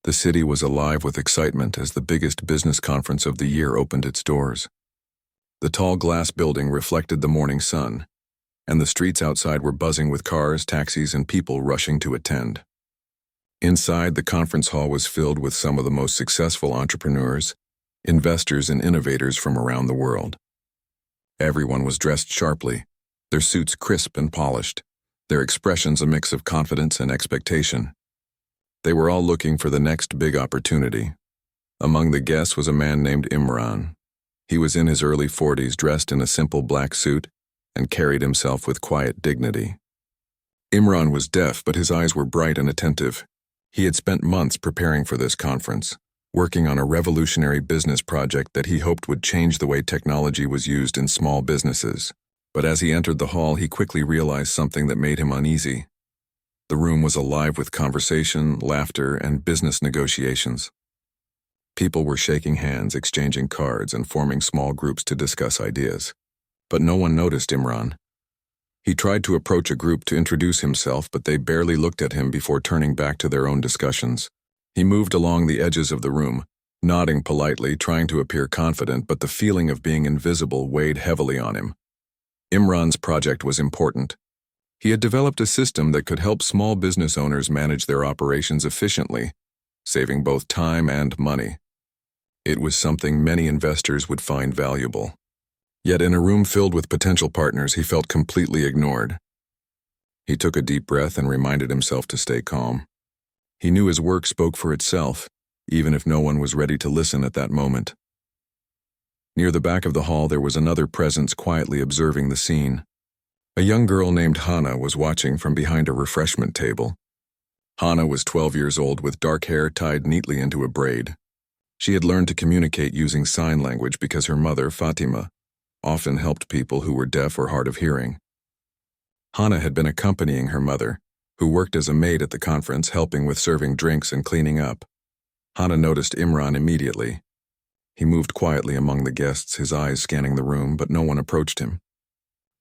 The city was alive with excitement as the biggest business conference of the year opened its doors. The tall glass building reflected the morning sun, and the streets outside were buzzing with cars, taxis, and people rushing to attend. Inside, the conference hall was filled with some of the most successful entrepreneurs, investors, and innovators from around the world. Everyone was dressed sharply, their suits crisp and polished, their expressions a mix of confidence and expectation. They were all looking for the next big opportunity. Among the guests was a man named Imran. He was in his early 40s, dressed in a simple black suit, and carried himself with quiet dignity. Imran was deaf, but his eyes were bright and attentive. He had spent months preparing for this conference, working on a revolutionary business project that he hoped would change the way technology was used in small businesses. But as he entered the hall, he quickly realized something that made him uneasy. The room was alive with conversation, laughter, and business negotiations. People were shaking hands, exchanging cards, and forming small groups to discuss ideas. But no one noticed Imran. He tried to approach a group to introduce himself, but they barely looked at him before turning back to their own discussions. He moved along the edges of the room, nodding politely, trying to appear confident, but the feeling of being invisible weighed heavily on him. Imran's project was important. He had developed a system that could help small business owners manage their operations efficiently, saving both time and money. It was something many investors would find valuable. Yet in a room filled with potential partners, he felt completely ignored. He took a deep breath and reminded himself to stay calm. He knew his work spoke for itself, even if no one was ready to listen at that moment. Near the back of the hall, there was another presence quietly observing the scene. A young girl named Hannah was watching from behind a refreshment table. Hannah was 12 years old with dark hair tied neatly into a braid. She had learned to communicate using sign language because her mother, Fatima, often helped people who were deaf or hard of hearing. Hannah had been accompanying her mother, who worked as a maid at the conference, helping with serving drinks and cleaning up. Hannah noticed Imran immediately. He moved quietly among the guests, his eyes scanning the room, but no one approached him.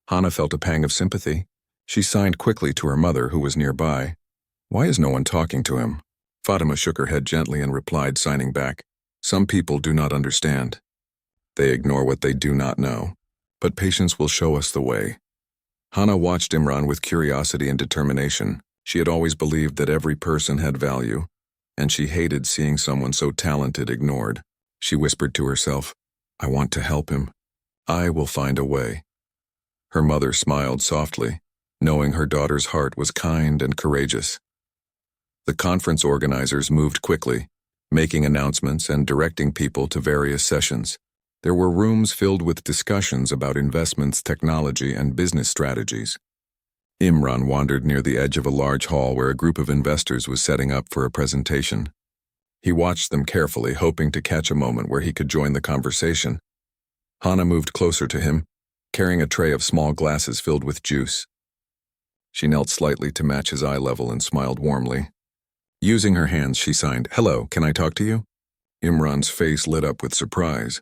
Hannah felt a pang of sympathy. She signed quickly to her mother, who was nearby. "Why is no one talking to him?" Fatima shook her head gently and replied, signing back, "Some people do not understand. They ignore what they do not know, but patience will show us the way." Hannah watched Imran with curiosity and determination. She had always believed that every person had value, and she hated seeing someone so talented ignored. She whispered to herself, "I want to help him. I will find a way." Her mother smiled softly, knowing her daughter's heart was kind and courageous. The conference organizers moved quickly, making announcements and directing people to various sessions. There were rooms filled with discussions about investments, technology, and business strategies. Imran wandered near the edge of a large hall where a group of investors was setting up for a presentation. He watched them carefully, hoping to catch a moment where he could join the conversation. Hannah moved closer to him, carrying a tray of small glasses filled with juice. She knelt slightly to match his eye level and smiled warmly. Using her hands, she signed, "Hello, can I talk to you?" Imran's face lit up with surprise.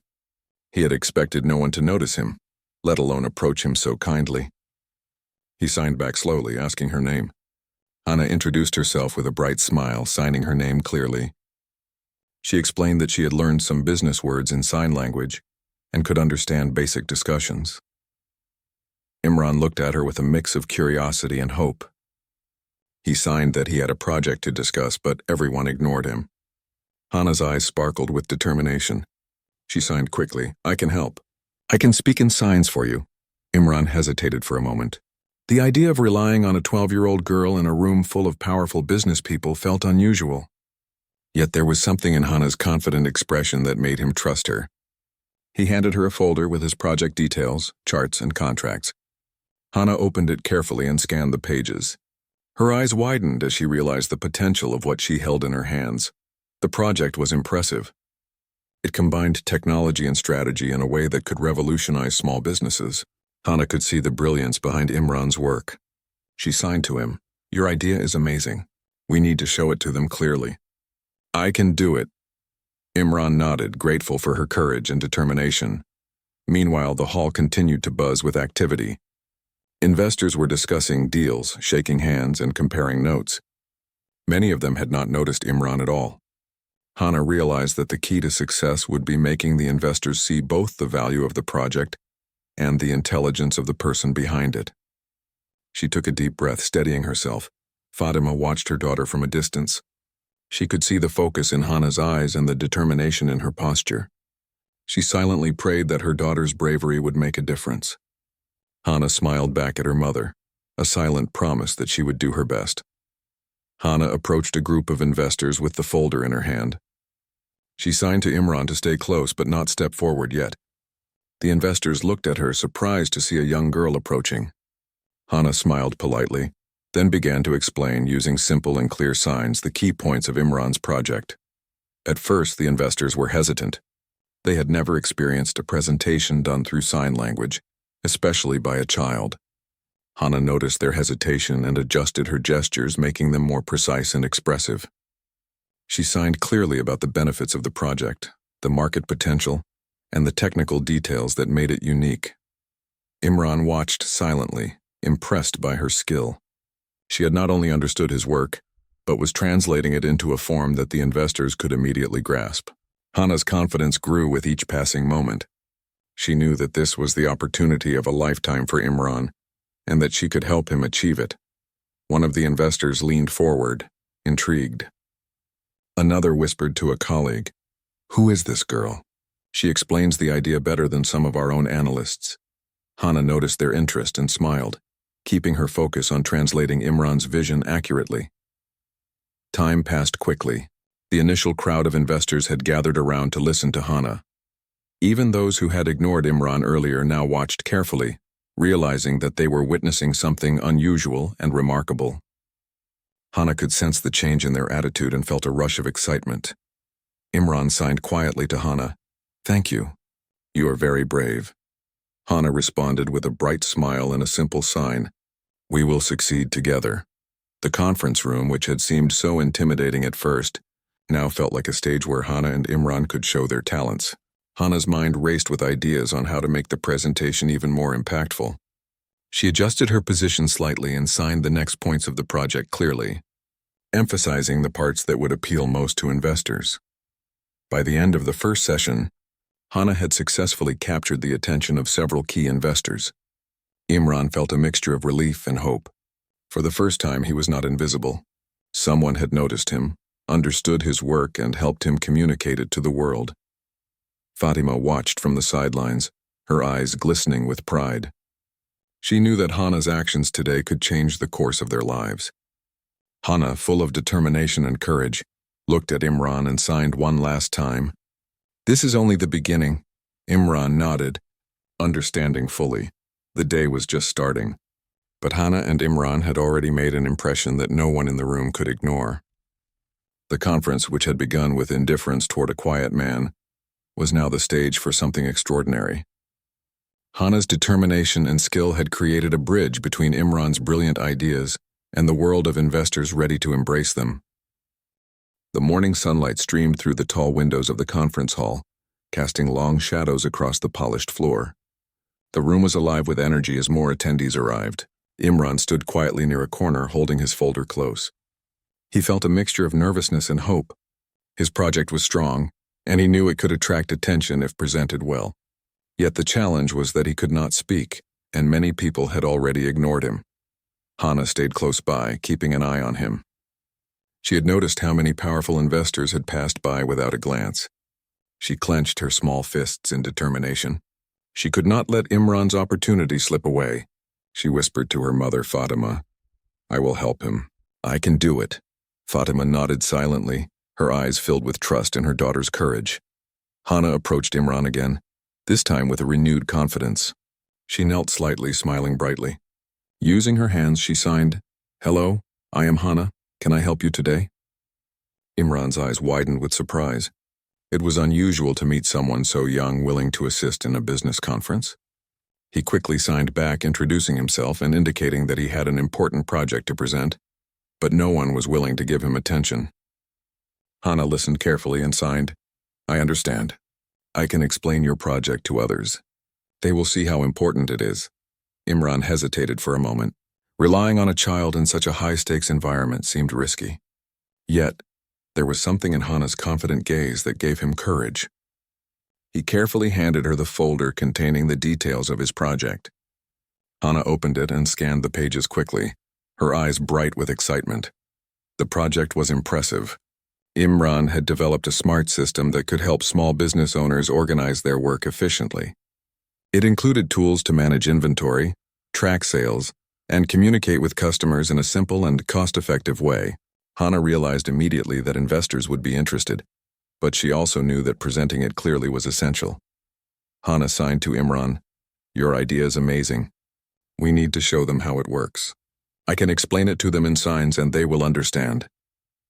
He had expected no one to notice him, let alone approach him so kindly. He signed back slowly, asking her name. Hannah introduced herself with a bright smile, signing her name clearly. She explained that she had learned some business words in sign language and could understand basic discussions. Imran looked at her with a mix of curiosity and hope. He signed that he had a project to discuss, but everyone ignored him. Hannah's eyes sparkled with determination. She signed quickly, "I can help. I can speak in signs for you." Imran hesitated for a moment. The idea of relying on a 12-year-old girl in a room full of powerful business people felt unusual. Yet there was something in Hannah's confident expression that made him trust her. He handed her a folder with his project details, charts, and contracts. Hannah opened it carefully and scanned the pages. Her eyes widened as she realized the potential of what she held in her hands. The project was impressive. It combined technology and strategy in a way that could revolutionize small businesses. Hannah could see the brilliance behind Imran's work. She signed to him, "Your idea is amazing. We need to show it to them clearly." "I can do it." Imran nodded, grateful for her courage and determination. Meanwhile, the hall continued to buzz with activity. Investors were discussing deals, shaking hands, and comparing notes. Many of them had not noticed Imran at all. Hana realized that the key to success would be making the investors see both the value of the project and the intelligence of the person behind it. She took a deep breath, steadying herself. Fatima watched her daughter from a distance. She could see the focus in Hana's eyes and the determination in her posture. She silently prayed that her daughter's bravery would make a difference. Hana smiled back at her mother, a silent promise that she would do her best. Hana approached a group of investors with the folder in her hand. She signed to Imran to stay close but not step forward yet. The investors looked at her, surprised to see a young girl approaching. Hana smiled politely, then began to explain using simple and clear signs the key points of Imran's project. At first, the investors were hesitant. They had never experienced a presentation done through sign language, especially by a child. Hana noticed their hesitation and adjusted her gestures, making them more precise and expressive. She signed clearly about the benefits of the project, the market potential, and the technical details that made it unique. Imran watched silently, impressed by her skill. She had not only understood his work, but was translating it into a form that the investors could immediately grasp. Hana's confidence grew with each passing moment. She knew that this was the opportunity of a lifetime for Imran, and that she could help him achieve it. One of the investors leaned forward, intrigued. Another whispered to a colleague, "Who is this girl? She explains the idea better than some of our own analysts." Hana noticed their interest and smiled, keeping her focus on translating Imran's vision accurately. Time passed quickly. The initial crowd of investors had gathered around to listen to Hana. Even those who had ignored Imran earlier now watched carefully, realizing that they were witnessing something unusual and remarkable. Hana could sense the change in their attitude and felt a rush of excitement. Imran signed quietly to Hana, "Thank you. You are very brave." Hana responded with a bright smile and a simple sign, "We will succeed together." The conference room, which had seemed so intimidating at first, now felt like a stage where Hana and Imran could show their talents. Hana's mind raced with ideas on how to make the presentation even more impactful. She adjusted her position slightly and signed the next points of the project clearly, emphasizing the parts that would appeal most to investors. By the end of the first session, Hana had successfully captured the attention of several key investors. Imran felt a mixture of relief and hope. For the first time, he was not invisible. Someone had noticed him, understood his work, and helped him communicate it to the world. Fatima watched from the sidelines, her eyes glistening with pride. She knew that Hana's actions today could change the course of their lives. Hana, full of determination and courage, looked at Imran and signed one last time. "This is only the beginning." Imran nodded, understanding fully. The day was just starting. But Hana and Imran had already made an impression that no one in the room could ignore. The conference, which had begun with indifference toward a quiet man, was now the stage for something extraordinary. Hana's determination and skill had created a bridge between Imran's brilliant ideas and the world of investors ready to embrace them. The morning sunlight streamed through the tall windows of the conference hall, casting long shadows across the polished floor. The room was alive with energy as more attendees arrived. Imran stood quietly near a corner, holding his folder close. He felt a mixture of nervousness and hope. His project was strong, and he knew it could attract attention if presented well. Yet the challenge was that he could not speak, and many people had already ignored him. Hana stayed close by, keeping an eye on him. She had noticed how many powerful investors had passed by without a glance. She clenched her small fists in determination. She could not let Imran's opportunity slip away. She whispered to her mother, Fatima, "I will help him. I can do it." Fatima nodded silently, her eyes filled with trust in her daughter's courage. Hana approached Imran again, this time with a renewed confidence. She knelt slightly, smiling brightly. Using her hands, she signed, "Hello, I am Hana. Can I help you today?" Imran's eyes widened with surprise. It was unusual to meet someone so young willing to assist in a business conference. He quickly signed back, introducing himself and indicating that he had an important project to present, but no one was willing to give him attention. Hana listened carefully and signed, "I understand. I can explain your project to others. They will see how important it is." Imran hesitated for a moment. Relying on a child in such a high-stakes environment seemed risky. Yet, There was something in Hana's confident gaze that gave him courage. He carefully handed her the folder containing the details of his project. Hana opened it and scanned the pages quickly, her eyes bright with excitement. The project was impressive. Imran had developed a smart system that could help small business owners organize their work efficiently. It included tools to manage inventory, track sales, and communicate with customers in a simple and cost-effective way. Hana realized immediately that investors would be interested, but she also knew that presenting it clearly was essential. Hana signed to Imran, "Your idea is amazing. We need to show them how it works. I can explain it to them in signs and they will understand."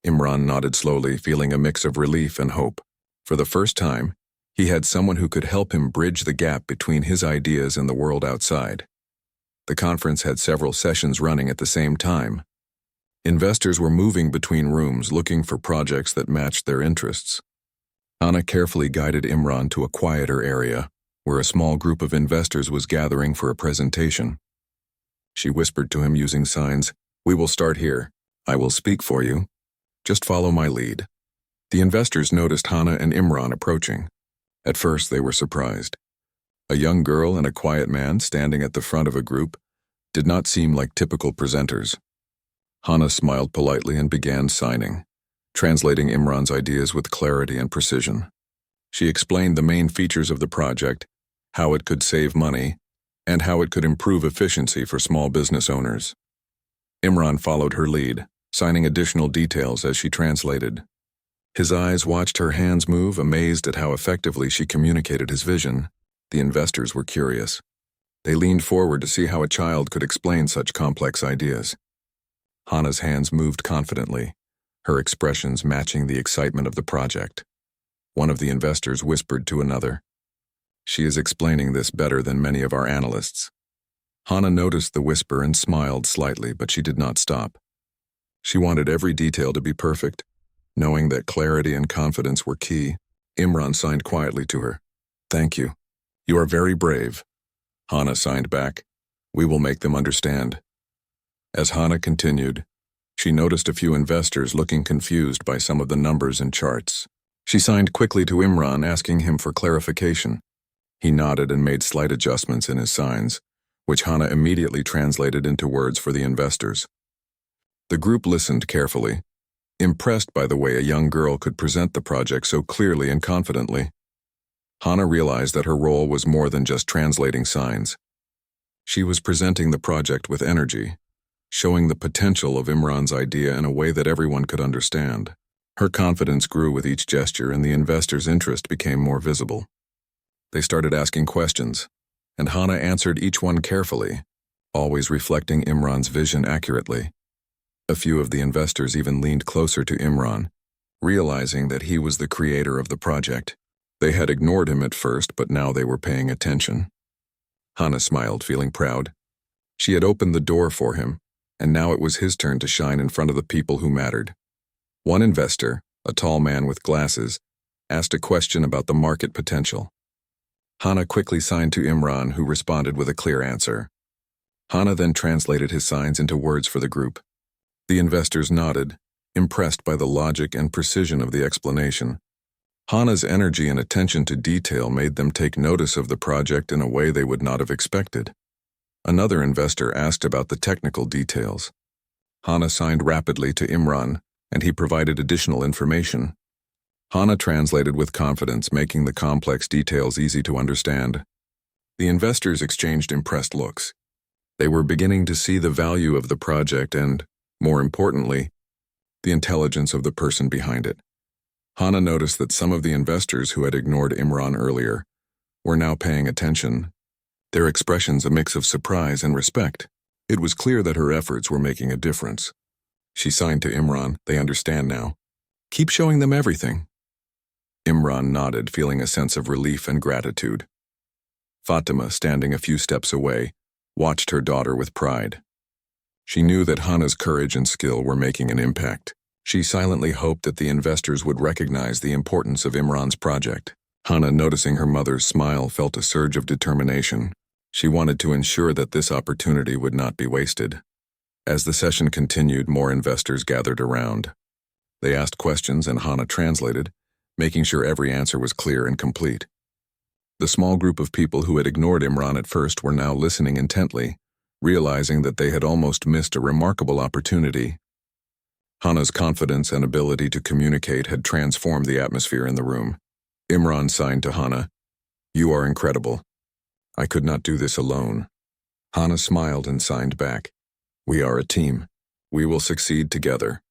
Imran nodded slowly, feeling a mix of relief and hope. For the first time, he had someone who could help him bridge the gap between his ideas and the world outside. The conference had several sessions running at the same time. Investors were moving between rooms looking for projects that matched their interests. Hana carefully guided Imran to a quieter area, where a small group of investors was gathering for a presentation. She whispered to him using signs, "We will start here. I will speak for you. Just follow my lead." The investors noticed Hana and Imran approaching. At first, they were surprised. A young girl and a quiet man standing at the front of a group did not seem like typical presenters. Hana smiled politely and began signing, translating Imran's ideas with clarity and precision. She explained the main features of the project, how it could save money, and how it could improve efficiency for small business owners. Imran followed her lead, signing additional details as she translated. His eyes watched her hands move, amazed at how effectively she communicated his vision. The investors were curious. They leaned forward to see how a child could explain such complex ideas. Hana's hands moved confidently, her expressions matching the excitement of the project. One of the investors whispered to another, "She is explaining this better than many of our analysts." Hana noticed the whisper and smiled slightly, but she did not stop. She wanted every detail to be perfect, knowing that clarity and confidence were key. Imran signed quietly to her, "Thank you. You are very brave." Hana signed back, "We will make them understand." As Hana continued, she noticed a few investors looking confused by some of the numbers and charts. She signed quickly to Imran, asking him for clarification. He nodded and made slight adjustments in his signs, which Hana immediately translated into words for the investors. The group listened carefully, impressed by the way a young girl could present the project so clearly and confidently. Hana realized that her role was more than just translating signs. She was presenting the project with energy, showing the potential of Imran's idea in a way that everyone could understand. Her confidence grew with each gesture and the investors' interest became more visible. They started asking questions, and Hana answered each one carefully, always reflecting Imran's vision accurately. A few of the investors even leaned closer to Imran, realizing that he was the creator of the project. They had ignored him at first, but now they were paying attention. Hana smiled, feeling proud. She had opened the door for him, and now it was his turn to shine in front of the people who mattered. One investor, a tall man with glasses, asked a question about the market potential. Hana quickly signed to Imran, who responded with a clear answer. Hana then translated his signs into words for the group. The investors nodded, impressed by the logic and precision of the explanation. Hana's energy and attention to detail made them take notice of the project in a way they would not have expected. Another investor asked about the technical details. Hana signed rapidly to Imran, and he provided additional information. Hana translated with confidence, making the complex details easy to understand. The investors exchanged impressed looks. They were beginning to see the value of the project and, more importantly, the intelligence of the person behind it. Hana noticed that some of the investors who had ignored Imran earlier were now paying attention, their expressions a mix of surprise and respect. It was clear that her efforts were making a difference. She signed to Imran, "They understand now. Keep showing them everything." Imran nodded, feeling a sense of relief and gratitude. Fatima, standing a few steps away, watched her daughter with pride. She knew that Hana's courage and skill were making an impact. She silently hoped that the investors would recognize the importance of Imran's project. Hana, noticing her mother's smile, felt a surge of determination. She wanted to ensure that this opportunity would not be wasted. As the session continued, more investors gathered around. They asked questions and Hana translated, making sure every answer was clear and complete. The small group of people who had ignored Imran at first were now listening intently, realizing that they had almost missed a remarkable opportunity. Hana's confidence and ability to communicate had transformed the atmosphere in the room. Imran signed to Hana, "You are incredible. I could not do this alone." Hana smiled and signed back, "We are a team. We will succeed together."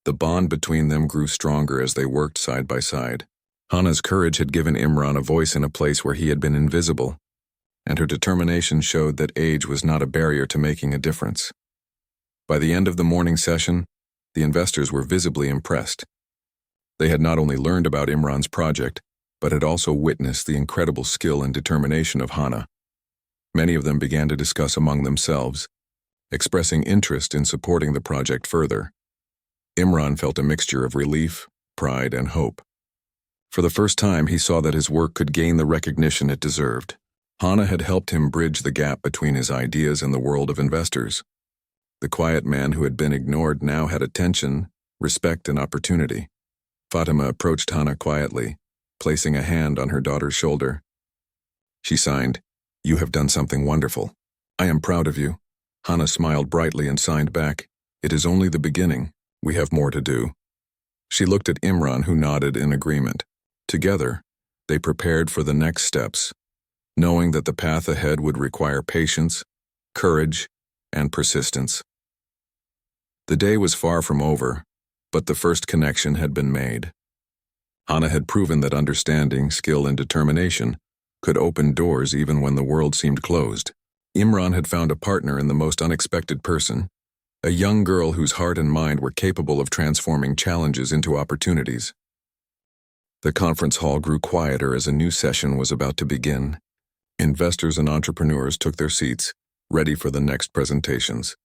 The bond between them grew stronger as they worked side by side. Hana's courage had given Imran a voice in a place where he had been invisible, and her determination showed that age was not a barrier to making a difference. By the end of the morning session, the investors were visibly impressed. They had not only learned about Imran's project, but had also witnessed the incredible skill and determination of Hana. Many of them began to discuss among themselves, expressing interest in supporting the project further. Imran felt a mixture of relief, pride, and hope. For the first time, he saw that his work could gain the recognition it deserved. Hana had helped him bridge the gap between his ideas and the world of investors. The quiet man who had been ignored now had attention, respect, and opportunity. Fatima approached Hana quietly, placing a hand on her daughter's shoulder. She signed, "You have done something wonderful. I am proud of you." Hana smiled brightly and signed back, "It is only the beginning. We have more to do." She looked at Imran, who nodded in agreement. Together, they prepared for the next steps, knowing that the path ahead would require patience, courage, and persistence. The day was far from over, but the first connection had been made. Hana had proven that understanding, skill, and determination could open doors even when the world seemed closed. Imran had found a partner in the most unexpected person, a young girl whose heart and mind were capable of transforming challenges into opportunities. The conference hall grew quieter as a new session was about to begin. Investors and entrepreneurs took their seats, ready for the next presentations.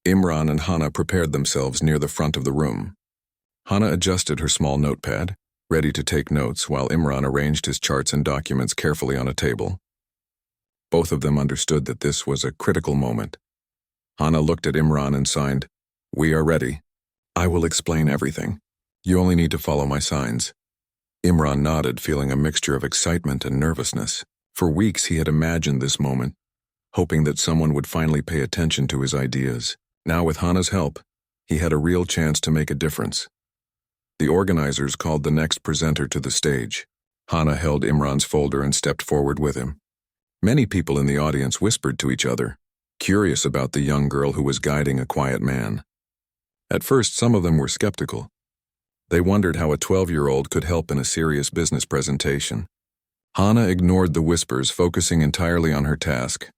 Imran and Hana prepared themselves near the front of the room. Hana adjusted her small notepad, ready to take notes, while Imran arranged his charts and documents carefully on a table. Both of them understood that this was a critical moment. Hana looked at Imran and signed, "We are ready. I will explain everything. You only need to follow my signs." Imran nodded, feeling a mixture of excitement and nervousness. For weeks he had imagined this moment, hoping that someone would finally pay attention to his ideas. Now with Hana's help, he had a real chance to make a difference. The organizers called the next presenter to the stage. Hana held Imran's folder and stepped forward with him. Many people in the audience whispered to each other, curious about the young girl who was guiding a quiet man. At first, some of them were skeptical. They wondered how a 12-year-old could help in a serious business presentation. Hana ignored the whispers, focusing entirely on her task.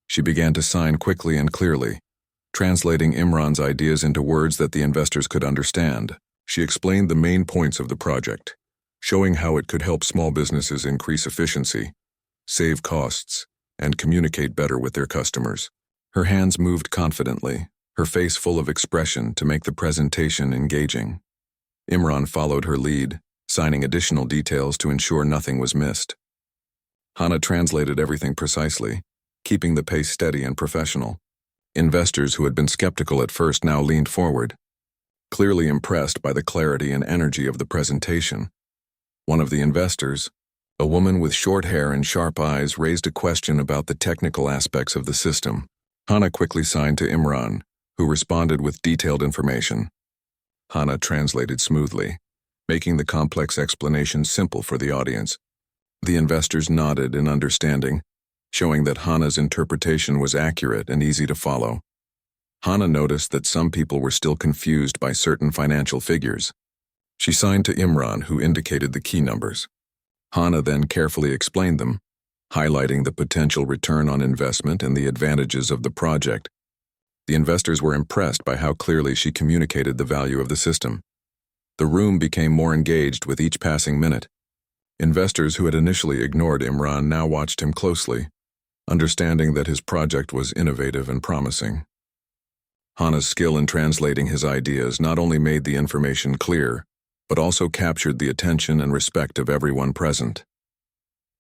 She began to sign quickly and clearly, translating Imran's ideas into words that the investors could understand. She explained the main points of the project, showing how it could help small businesses increase efficiency, save costs, and communicate better with their customers. Her hands moved confidently, her face full of expression to make the presentation engaging. Imran followed her lead, signing additional details to ensure nothing was missed. Hana translated everything precisely, keeping the pace steady and professional. Investors who had been skeptical at first now leaned forward, clearly impressed by the clarity and energy of the presentation. One of the investors, a woman with short hair and sharp eyes, raised a question about the technical aspects of the system. Hana quickly signed to Imran, who responded with detailed information. Hana translated smoothly, making the complex explanation simple for the audience. The investors nodded in understanding, showing that Hana's interpretation was accurate and easy to follow. Hana noticed that some people were still confused by certain financial figures. She signed to Imran, who indicated the key numbers. Hana then carefully explained them, highlighting the potential return on investment and the advantages of the project. The investors were impressed by how clearly she communicated the value of the system. The room became more engaged with each passing minute. Investors who had initially ignored Imran now watched him closely, understanding that his project was innovative and promising. Hana's skill in translating his ideas not only made the information clear, but also captured the attention and respect of everyone present.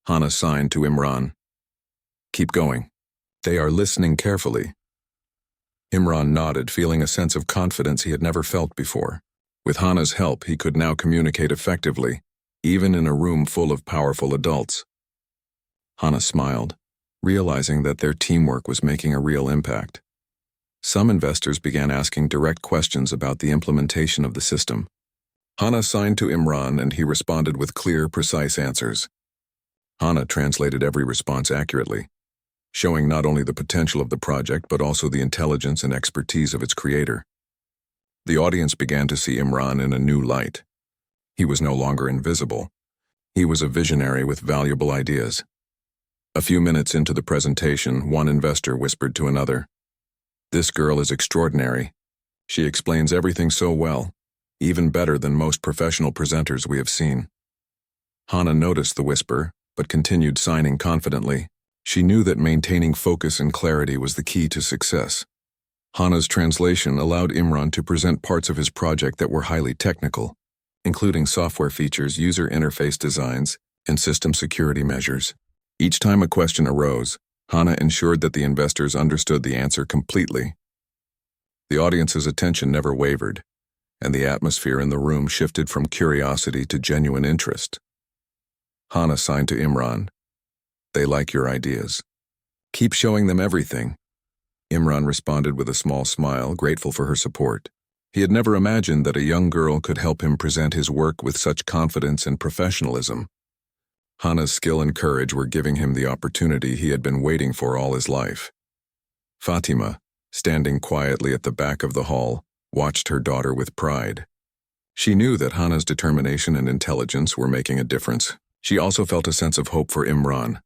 Hana signed to Imran, "Keep going. They are listening carefully." Imran nodded, feeling a sense of confidence he had never felt before. With Hana's help, he could now communicate effectively, even in a room full of powerful adults. Hana smiled, realizing that their teamwork was making a real impact. Some investors began asking direct questions about the implementation of the system. Hana signed to Imran and he responded with clear, precise answers. Hana translated every response accurately, showing not only the potential of the project but also the intelligence and expertise of its creator. The audience began to see Imran in a new light. He was no longer invisible. He was a visionary with valuable ideas. A few minutes into the presentation, one investor whispered to another, "This girl is extraordinary. She explains everything so well, even better than most professional presenters we have seen." Hana noticed the whisper, but continued signing confidently. She knew that maintaining focus and clarity was the key to success. Hana's translation allowed Imran to present parts of his project that were highly technical, including software features, user interface designs, and system security measures. Each time a question arose, Hana ensured that the investors understood the answer completely. The audience's attention never wavered, and the atmosphere in the room shifted from curiosity to genuine interest. Hana signed to Imran, "They like your ideas. Keep showing them everything." Imran responded with a small smile, grateful for her support. He had never imagined that a young girl could help him present his work with such confidence and professionalism. Hana's skill and courage were giving him the opportunity he had been waiting for all his life. Fatima, standing quietly at the back of the hall, watched her daughter with pride. She knew that Hana's determination and intelligence were making a difference. She also felt a sense of hope for Imran,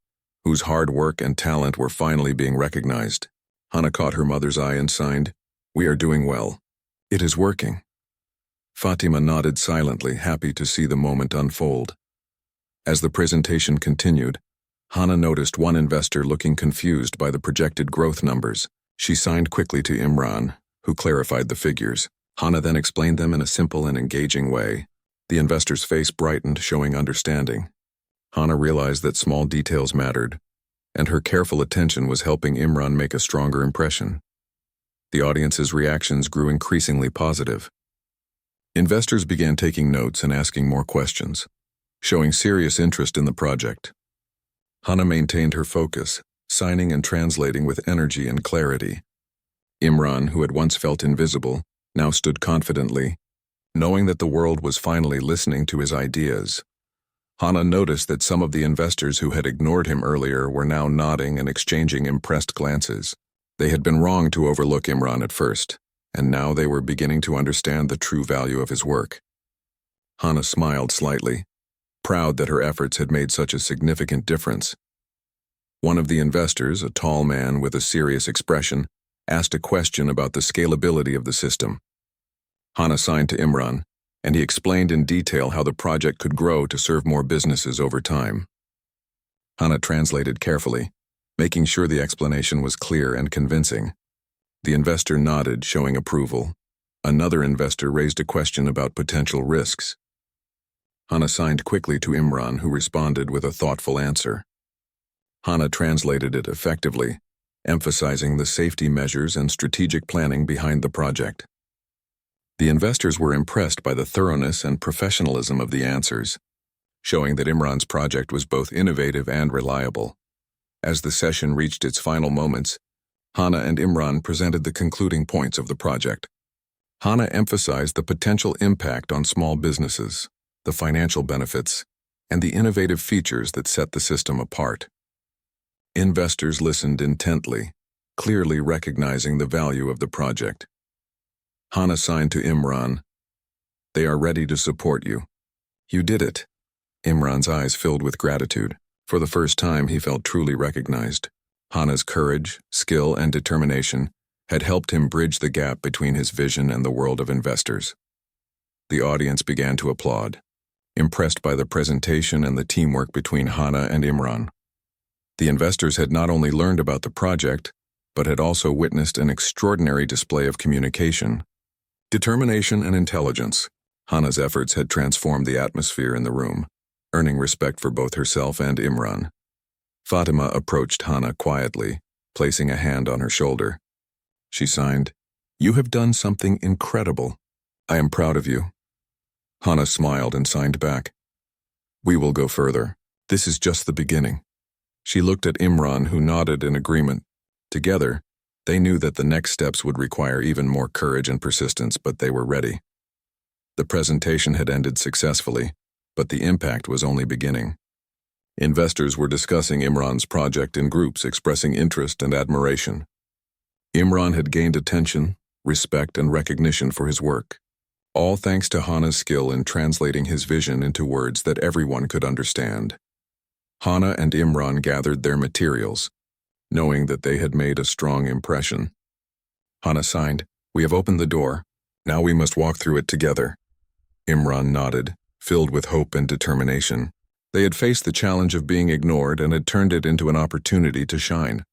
whose hard work and talent were finally being recognized. Hana caught her mother's eye and signed, "We are doing well. It is working." Fatima nodded silently, happy to see the moment unfold. As the presentation continued, Hana noticed one investor looking confused by the projected growth numbers. She signed quickly to Imran, who clarified the figures. Hana then explained them in a simple and engaging way. The investor's face brightened, showing understanding. Hana realized that small details mattered, and her careful attention was helping Imran make a stronger impression. The audience's reactions grew increasingly positive. Investors began taking notes and asking more questions, showing serious interest in the project. Hana maintained her focus, signing and translating with energy and clarity. Imran, who had once felt invisible, now stood confidently, knowing that the world was finally listening to his ideas. Hana noticed that some of the investors who had ignored him earlier were now nodding and exchanging impressed glances. They had been wrong to overlook Imran at first, and now they were beginning to understand the true value of his work. Hana smiled slightly, proud that her efforts had made such a significant difference. One of the investors, a tall man with a serious expression, asked a question about the scalability of the system. Hana signed to Imran, and he explained in detail how the project could grow to serve more businesses over time. Hana translated carefully, making sure the explanation was clear and convincing. The investor nodded, showing approval. Another investor raised a question about potential risks. Hana signed quickly to Imran, who responded with a thoughtful answer. Hana translated it effectively, emphasizing the safety measures and strategic planning behind the project. The investors were impressed by the thoroughness and professionalism of the answers, showing that Imran's project was both innovative and reliable. As the session reached its final moments, Hana and Imran presented the concluding points of the project. Hana emphasized the potential impact on small businesses, the financial benefits, and the innovative features that set the system apart. Investors listened intently, clearly recognizing the value of the project. Hana signed to Imran, "They are ready to support you. You did it." Imran's eyes filled with gratitude. For the first time, he felt truly recognized. Hana's courage, skill, and determination had helped him bridge the gap between his vision and the world of investors. The audience began to applaud, impressed by the presentation and the teamwork between Hana and Imran. The investors had not only learned about the project, but had also witnessed an extraordinary display of communication, determination, and intelligence. Hana's efforts had transformed the atmosphere in the room, earning respect for both herself and Imran. Fatima approached Hana quietly, placing a hand on her shoulder. She signed, "You have done something incredible. I am proud of you." Hana smiled and signed back. We will go further. This is just the beginning. She looked at Imran, who nodded in agreement. Together, they knew that the next steps would require even more courage and persistence, but they were ready. The presentation had ended successfully, but the impact was only beginning. Investors were discussing Imran's project in groups, expressing interest and admiration. Imran had gained attention, respect, and recognition for his work, all thanks to Hana's skill in translating his vision into words that everyone could understand. Hana and Imran gathered their materials, knowing that they had made a strong impression. Hana signed, "We have opened the door. Now we must walk through it together." Imran nodded, filled with hope and determination. They had faced the challenge of being ignored and had turned it into an opportunity to shine.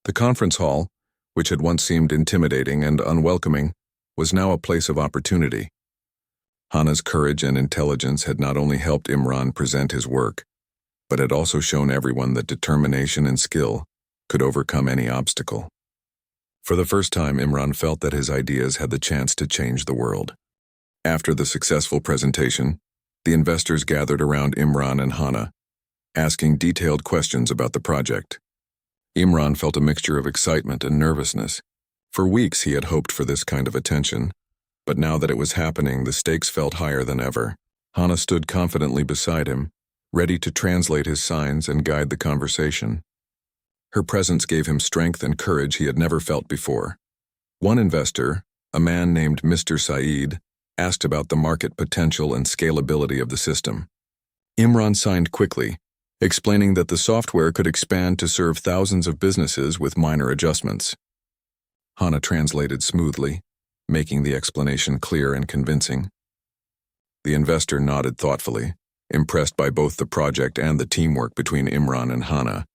The conference hall, which had once seemed intimidating and unwelcoming, was now a place of opportunity. Hana's courage and intelligence had not only helped Imran present his work, but had also shown everyone that determination and skill could overcome any obstacle. For the first time, Imran felt that his ideas had the chance to change the world. After the successful presentation, the investors gathered around Imran and Hana, asking detailed questions about the project. Imran felt a mixture of excitement and nervousness. For weeks he had hoped for this kind of attention, but now that it was happening, the stakes felt higher than ever. Hana stood confidently beside him, ready to translate his signs and guide the conversation. Her presence gave him strength and courage he had never felt before. One investor, a man named Mr. Saeed, asked about the market potential and scalability of the system. Imran signed quickly, explaining that the software could expand to serve thousands of businesses with minor adjustments. Hana translated smoothly, making the explanation clear and convincing. The investor nodded thoughtfully, impressed by both the project and the teamwork between Imran and Hana.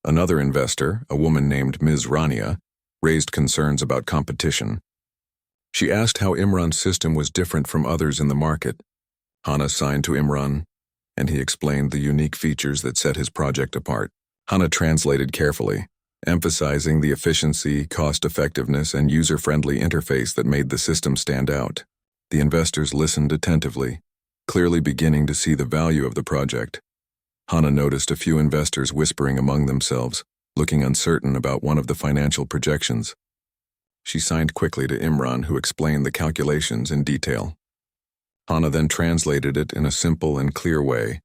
Another investor, a woman named Ms. Rania, raised concerns about competition. She asked how Imran's system was different from others in the market. Hana signed to Imran, and he explained the unique features that set his project apart. Hana translated carefully, emphasizing the efficiency, cost-effectiveness, and user-friendly interface that made the system stand out. The investors listened attentively, clearly beginning to see the value of the project. Hana noticed a few investors whispering among themselves, looking uncertain about one of the financial projections. She signed quickly to Imran, who explained the calculations in detail. Hana then translated it in a simple and clear way,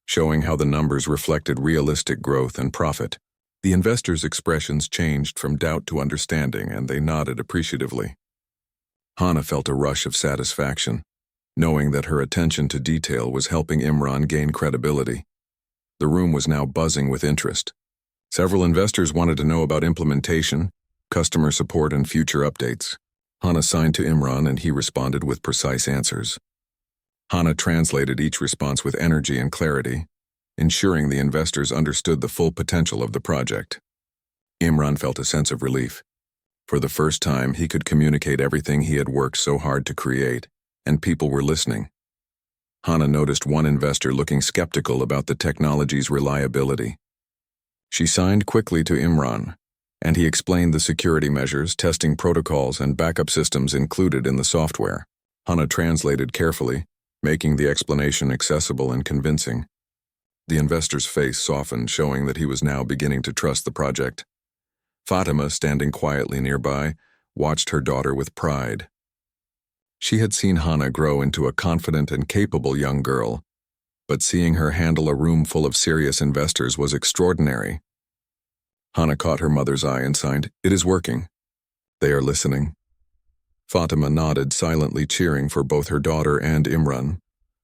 showing how the numbers reflected realistic growth and profit. The investors' expressions changed from doubt to understanding, and they nodded appreciatively. Hana felt a rush of satisfaction, knowing that her attention to detail was helping Imran gain credibility. The room was now buzzing with interest. Several investors wanted to know about implementation, customer support, and future updates. Hana signed to Imran, and he responded with precise answers. Hana translated each response with energy and clarity, ensuring the investors understood the full potential of the project. Imran felt a sense of relief. For the first time, he could communicate everything he had worked so hard to create, and people were listening. Hana noticed one investor looking skeptical about the technology's reliability. She signed quickly to Imran, and he explained the security measures, testing protocols, and backup systems included in the software. Hana translated carefully, making the explanation accessible and convincing. The investor's face softened, showing that he was now beginning to trust the project. Fatima, standing quietly nearby, watched her daughter with pride. She had seen Hana grow into a confident and capable young girl, but seeing her handle a room full of serious investors was extraordinary. Hana caught her mother's eye and signed, "It is working. They are listening." Fatima nodded, silently cheering for both her daughter and Imran.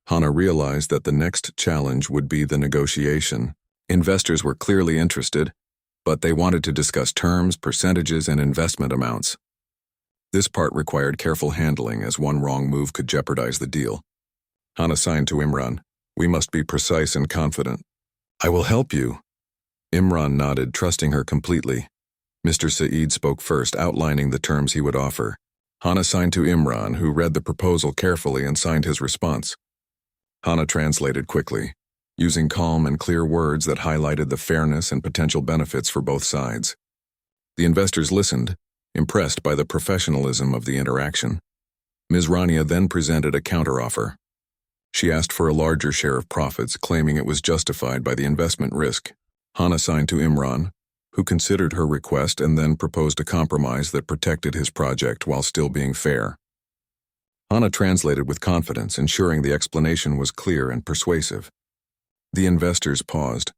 Hana realized that the next challenge would be the negotiation. Investors were clearly interested, but they wanted to discuss terms, percentages, and investment amounts. This part required careful handling, as one wrong move could jeopardize the deal. Hana signed to Imran, "We must be precise and confident." "I will help you." Imran nodded, trusting her completely. Mr. Saeed spoke first, outlining the terms he would offer. Hana signed to Imran, who read the proposal carefully and signed his response. Hana translated quickly, using calm and clear words that highlighted the fairness and potential benefits for both sides. The investors listened, impressed by the professionalism of the interaction. Ms. Rania then presented a counteroffer. She asked for a larger share of profits, claiming it was justified by the investment risk. Hana signed to Imran, who considered her request and then proposed a compromise that protected his project while still being fair. Hana translated with confidence, ensuring the explanation was clear and persuasive. The investors paused,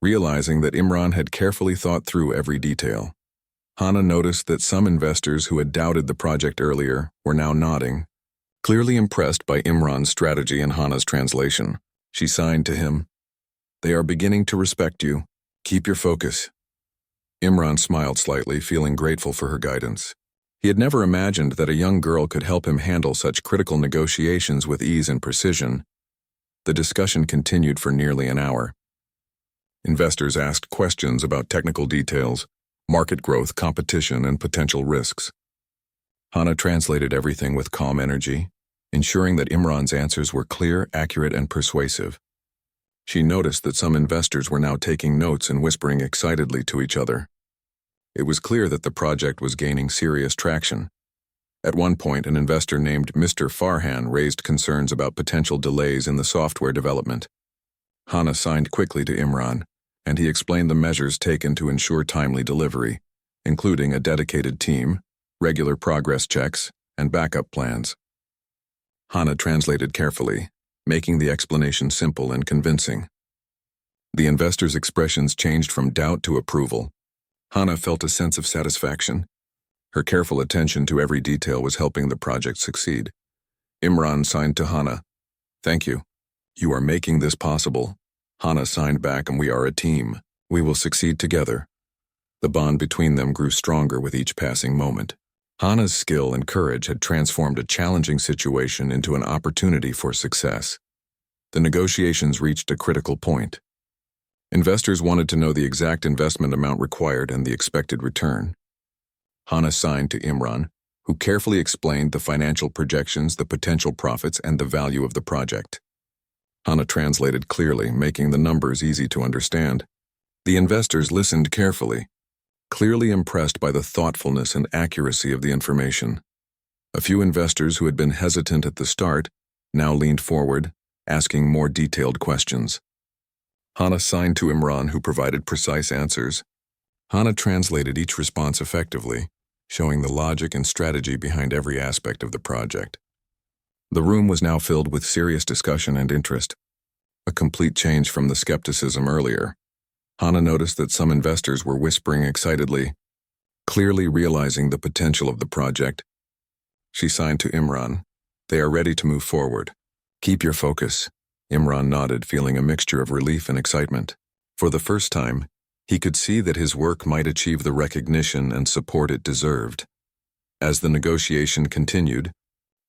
realizing that Imran had carefully thought through every detail. Hana noticed that some investors who had doubted the project earlier were now nodding, clearly impressed by Imran's strategy and Hana's translation. She signed to him, "They are beginning to respect you. Keep your focus." Imran smiled slightly, feeling grateful for her guidance. He had never imagined that a young girl could help him handle such critical negotiations with ease and precision. The discussion continued for nearly an hour. Investors asked questions about technical details, market growth, competition, and potential risks. Hana translated everything with calm energy, ensuring that Imran's answers were clear, accurate, and persuasive. She noticed that some investors were now taking notes and whispering excitedly to each other. It was clear that the project was gaining serious traction. At one point, an investor named Mr. Farhan raised concerns about potential delays in the software development. Hana signed quickly to Imran, and he explained the measures taken to ensure timely delivery, including a dedicated team, regular progress checks, and backup plans. Hana translated carefully, making the explanation simple and convincing. The investors' expressions changed from doubt to approval. Hana felt a sense of satisfaction. Her careful attention to every detail was helping the project succeed. Imran signed to Hana, "Thank you. You are making this possible." Hana signed back, "And we are a team. We will succeed together." The bond between them grew stronger with each passing moment. Hana's skill and courage had transformed a challenging situation into an opportunity for success. The negotiations reached a critical point. Investors wanted to know the exact investment amount required and the expected return. Hana signed to Imran, who carefully explained the financial projections, the potential profits, and the value of the project. Hana translated clearly, making the numbers easy to understand. The investors listened carefully, clearly impressed by the thoughtfulness and accuracy of the information. A few investors who had been hesitant at the start now leaned forward, asking more detailed questions. Hana signed to Imran, who provided precise answers. Hana translated each response effectively, showing the logic and strategy behind every aspect of the project. The room was now filled with serious discussion and interest, a complete change from the skepticism earlier. Hana noticed that some investors were whispering excitedly, clearly realizing the potential of the project. She signed to Imran, "They are ready to move forward. Keep your focus." Imran nodded, feeling a mixture of relief and excitement. For the first time, he could see that his work might achieve the recognition and support it deserved. As the negotiation continued,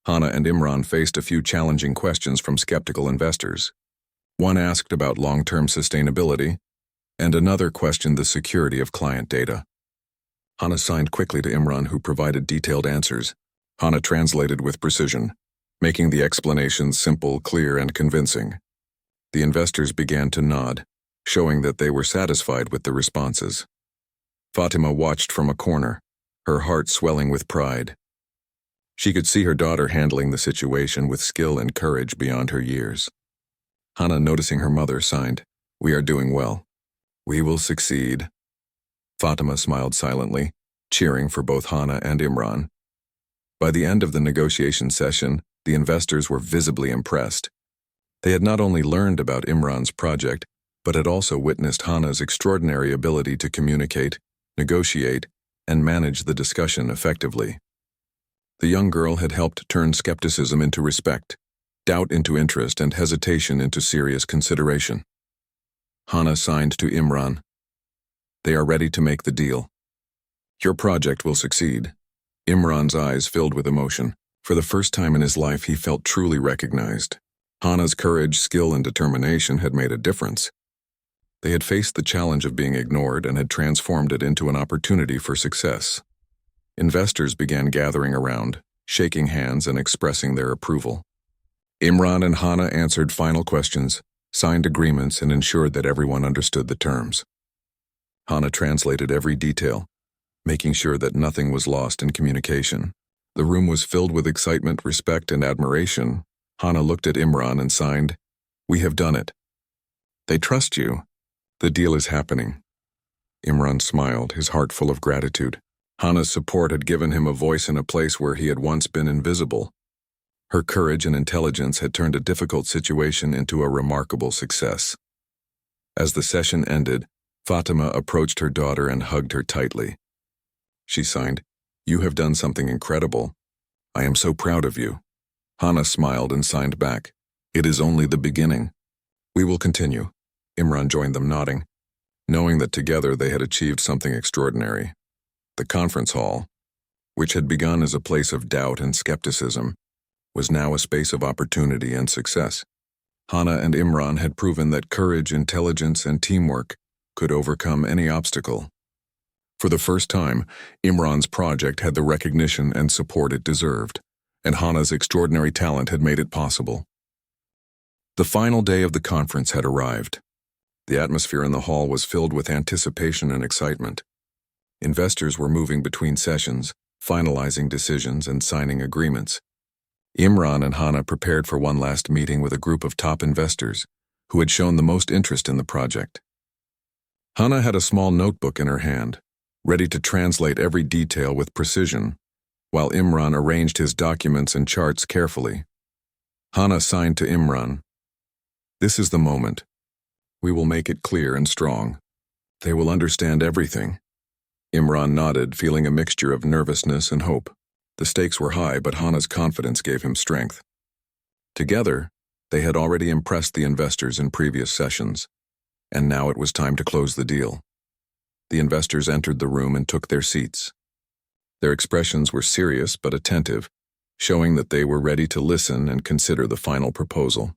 Hana and Imran faced a few challenging questions from skeptical investors. One asked about long-term sustainability, and another questioned the security of client data. Hana signed quickly to Imran, who provided detailed answers. Hana translated with precision, making the explanations simple, clear, and convincing. The investors began to nod, showing that they were satisfied with the responses. Fatima watched from a corner, her heart swelling with pride. She could see her daughter handling the situation with skill and courage beyond her years. Hana, noticing her mother, signed, "We are doing well. We will succeed." Fatima smiled silently, cheering for both Hana and Imran. By the end of the negotiation session, the investors were visibly impressed. They had not only learned about Imran's project, but had also witnessed Hana's extraordinary ability to communicate, negotiate, and manage the discussion effectively. The young girl had helped turn skepticism into respect, doubt into interest, and hesitation into serious consideration. Hana signed to Imran, "They are ready to make the deal. Your project will succeed." Imran's eyes filled with emotion. For the first time in his life, he felt truly recognized. Hana's courage, skill, and determination had made a difference. They had faced the challenge of being ignored and had transformed it into an opportunity for success. Investors began gathering around, shaking hands and expressing their approval. Imran and Hana answered final questions, signed agreements, and ensured that everyone understood the terms. Hana translated every detail, making sure that nothing was lost in communication. The room was filled with excitement, respect, and admiration. Hana looked at Imran and signed, "We have done it. They trust you. The deal is happening." Imran smiled, his heart full of gratitude. Hana's support had given him a voice in a place where he had once been invisible. Her courage and intelligence had turned a difficult situation into a remarkable success. As the session ended, Fatima approached her daughter and hugged her tightly. She signed, "You have done something incredible. I am so proud of you." Hana smiled and signed back, "It is only the beginning. We will continue." Imran joined them, nodding, knowing that together they had achieved something extraordinary. The conference hall, which had begun as a place of doubt and skepticism, was now a space of opportunity and success. Hana and Imran had proven that courage, intelligence, and teamwork could overcome any obstacle. For the first time, Imran's project had the recognition and support it deserved, and Hana's extraordinary talent had made it possible. The final day of the conference had arrived. The atmosphere in the hall was filled with anticipation and excitement. Investors were moving between sessions, finalizing decisions and signing agreements. Imran and Hana prepared for one last meeting with a group of top investors who had shown the most interest in the project. Hana had a small notebook in her hand, ready to translate every detail with precision, while Imran arranged his documents and charts carefully. Hana signed to Imran, "This is the moment. We will make it clear and strong. They will understand everything." Imran nodded, feeling a mixture of nervousness and hope. The stakes were high, but Hana's confidence gave him strength. Together, they had already impressed the investors in previous sessions, and now it was time to close the deal. The investors entered the room and took their seats. Their expressions were serious but attentive, showing that they were ready to listen and consider the final proposal.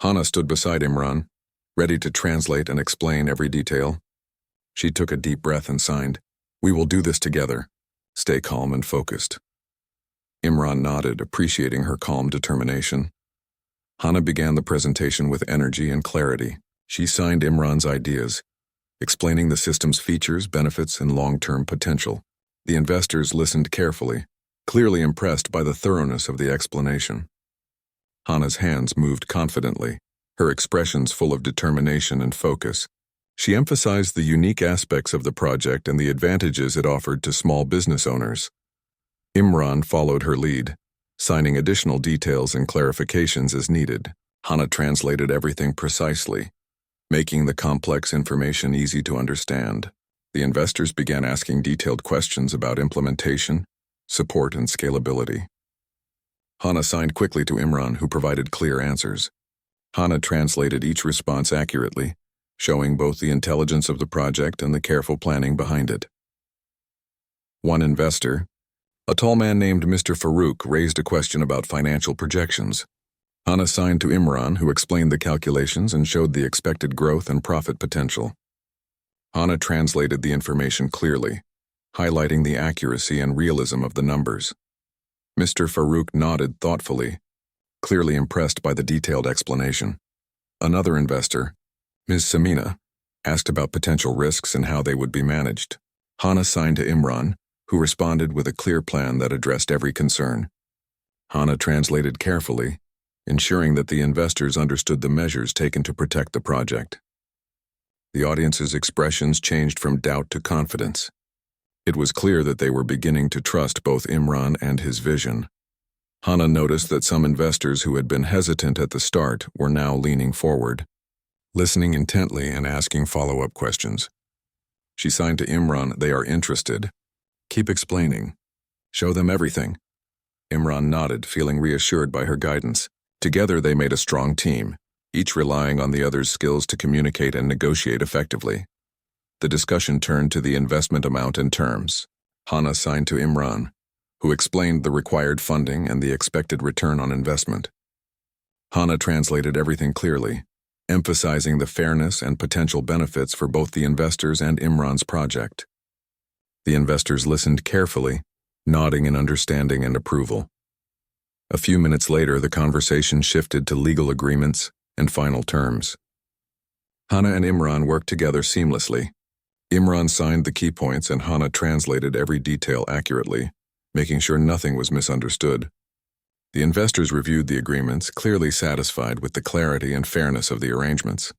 Hana stood beside Imran, ready to translate and explain every detail. She took a deep breath and signed, "We will do this together. Stay calm and focused." Imran nodded, appreciating her calm determination. Hana began the presentation with energy and clarity. She signed Imran's ideas, explaining the system's features, benefits, and long-term potential. The investors listened carefully, clearly impressed by the thoroughness of the explanation. Hana's hands moved confidently, her expressions full of determination and focus. She emphasized the unique aspects of the project and the advantages it offered to small business owners. Imran followed her lead, signing additional details and clarifications as needed. Hana translated everything precisely, making the complex information easy to understand. The investors began asking detailed questions about implementation, support, and scalability. Hana signed quickly to Imran, who provided clear answers. Hana translated each response accurately, showing both the intelligence of the project and the careful planning behind it. One investor, a tall man named Mr. Farouk, raised a question about financial projections. Hana signed to Imran, who explained the calculations and showed the expected growth and profit potential. Hana translated the information clearly, highlighting the accuracy and realism of the numbers. Mr. Farouk nodded thoughtfully, clearly impressed by the detailed explanation. Another investor, Ms. Samina, asked about potential risks and how they would be managed. Hana signed to Imran, who responded with a clear plan that addressed every concern. Hana translated carefully, ensuring that the investors understood the measures taken to protect the project. The audience's expressions changed from doubt to confidence. It was clear that they were beginning to trust both Imran and his vision. Hana noticed that some investors who had been hesitant at the start were now leaning forward, listening intently and asking follow-up questions. She signed to Imran, "They are interested. Keep explaining. Show them everything." Imran nodded, feeling reassured by her guidance. Together they made a strong team, each relying on the other's skills to communicate and negotiate effectively. The discussion turned to the investment amount and terms. Hana signed to Imran, who explained the required funding and the expected return on investment. Hana translated everything clearly, emphasizing the fairness and potential benefits for both the investors and Imran's project. The investors listened carefully, nodding in understanding and approval. A few minutes later, the conversation shifted to legal agreements and final terms. Hana and Imran worked together seamlessly. Imran signed the key points and Hana translated every detail accurately, making sure nothing was misunderstood. The investors reviewed the agreements, clearly satisfied with the clarity and fairness of the arrangements.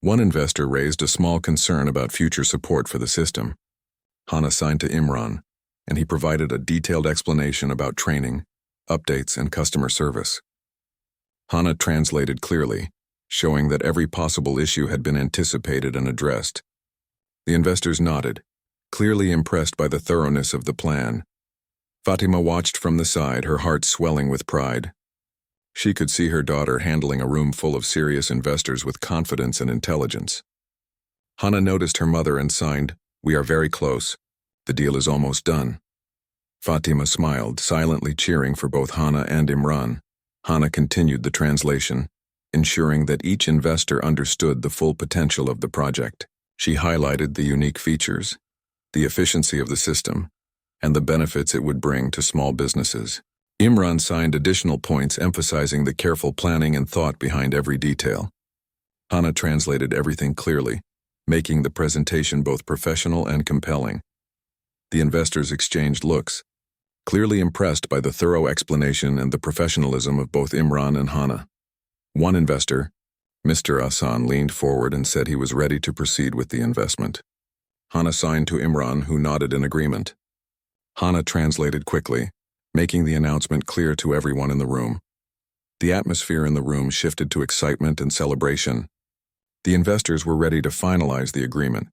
One investor raised a small concern about future support for the system. Hana signed to Imran, and he provided a detailed explanation about training, updates, and customer service. Hana translated clearly, showing that every possible issue had been anticipated and addressed. The investors nodded, clearly impressed by the thoroughness of the plan. Fatima watched from the side, her heart swelling with pride. She could see her daughter handling a room full of serious investors with confidence and intelligence. Hana noticed her mother and signed, "We are very close. The deal is almost done." Fatima smiled, silently cheering for both Hana and Imran. Hana continued the translation, ensuring that each investor understood the full potential of the project. She highlighted the unique features, the efficiency of the system, and the benefits it would bring to small businesses. Imran signed additional points emphasizing the careful planning and thought behind every detail. Hana translated everything clearly, making the presentation both professional and compelling. The investors exchanged looks, clearly impressed by the thorough explanation and the professionalism of both Imran and Hana. One investor, Mr. Hassan, leaned forward and said he was ready to proceed with the investment. Hana signed to Imran, who nodded in agreement. Hana translated quickly, making the announcement clear to everyone in the room. The atmosphere in the room shifted to excitement and celebration. The investors were ready to finalize the agreement,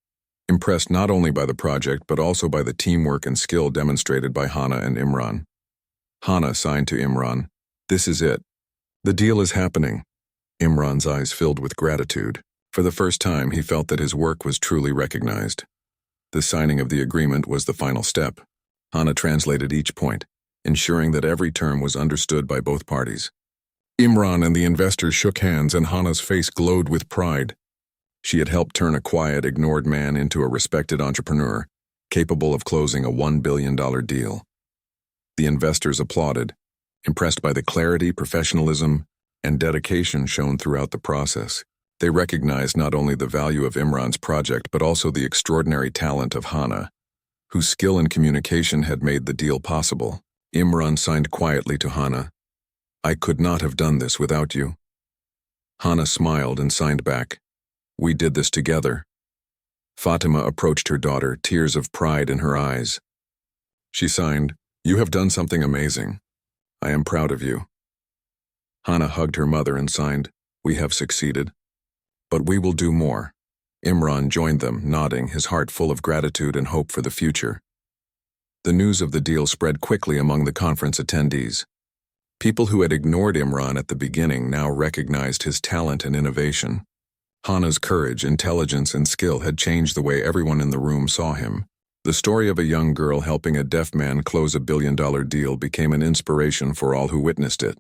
impressed not only by the project but also by the teamwork and skill demonstrated by Hana and Imran. Hana signed to Imran, "This is it. The deal is happening." Imran's eyes filled with gratitude. For the first time, he felt that his work was truly recognized. The signing of the agreement was the final step. Hana translated each point, ensuring that every term was understood by both parties. Imran and the investors shook hands, and Hana's face glowed with pride. She had helped turn a quiet, ignored man into a respected entrepreneur, capable of closing a $1 billion deal. The investors applauded, impressed by the clarity, professionalism, and dedication shown throughout the process. They recognized not only the value of Imran's project but also the extraordinary talent of Hana, whose skill and communication had made the deal possible. Imran signed quietly to Hana, "I could not have done this without you." Hana smiled and signed back, "We did this together." Fatima approached her daughter, tears of pride in her eyes. She signed, "You have done something amazing. I am proud of you." Hana hugged her mother and signed, "We have succeeded. But we will do more." Imran joined them, nodding, his heart full of gratitude and hope for the future. The news of the deal spread quickly among the conference attendees. People who had ignored Imran at the beginning now recognized his talent and innovation. Hana's courage, intelligence, and skill had changed the way everyone in the room saw him. The story of a young girl helping a deaf man close a billion-dollar deal became an inspiration for all who witnessed it.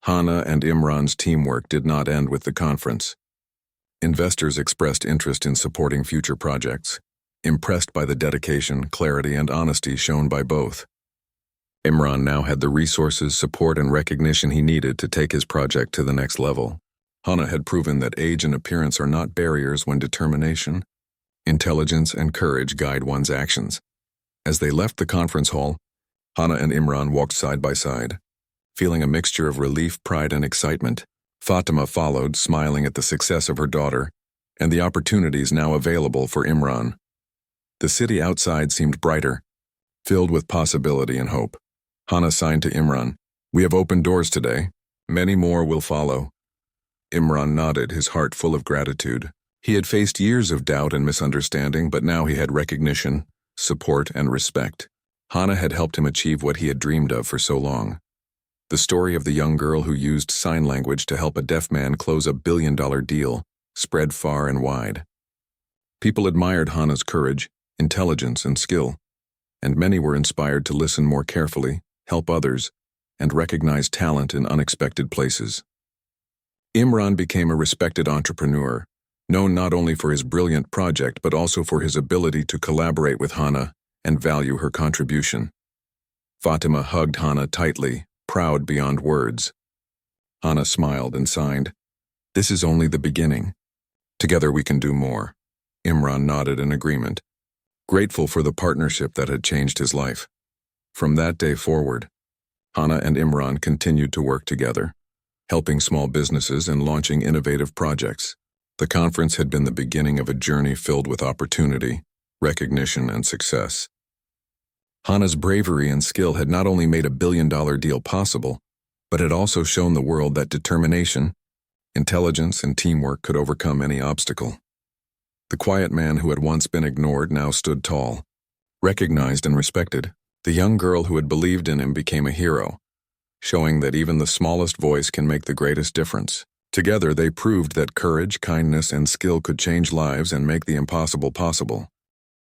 Hana and Imran's teamwork did not end with the conference. Investors expressed interest in supporting future projects, impressed by the dedication, clarity, and honesty shown by both. Imran now had the resources, support, and recognition he needed to take his project to the next level. Hana had proven that age and appearance are not barriers when determination, intelligence, and courage guide one's actions. As they left the conference hall, Hana and Imran walked side by side, feeling a mixture of relief, pride, and excitement. Fatima followed, smiling at the success of her daughter and the opportunities now available for Imran. The city outside seemed brighter, filled with possibility and hope. Hana signed to Imran, "We have opened doors today. Many more will follow." Imran nodded, his heart full of gratitude. He had faced years of doubt and misunderstanding, but now he had recognition, support, and respect. Hana had helped him achieve what he had dreamed of for so long. The story of the young girl who used sign language to help a deaf man close a billion-dollar deal spread far and wide. People admired Hana's courage, intelligence, and skill, and many were inspired to listen more carefully, help others, and recognize talent in unexpected places. Imran became a respected entrepreneur, known not only for his brilliant project but also for his ability to collaborate with Hana and value her contribution. Fatima hugged Hana tightly, proud beyond words. Hana smiled and signed, "This is only the beginning. Together we can do more." Imran nodded in agreement, grateful for the partnership that had changed his life. From that day forward, Hannah and Imran continued to work together, helping small businesses and launching innovative projects. The conference had been the beginning of a journey filled with opportunity, recognition, and success. Hannah's bravery and skill had not only made a billion-dollar deal possible, but had also shown the world that determination, intelligence, and teamwork could overcome any obstacle. The quiet man who had once been ignored now stood tall, recognized and respected. The young girl who had believed in him became a hero, showing that even the smallest voice can make the greatest difference. Together, they proved that courage, kindness, and skill could change lives and make the impossible possible.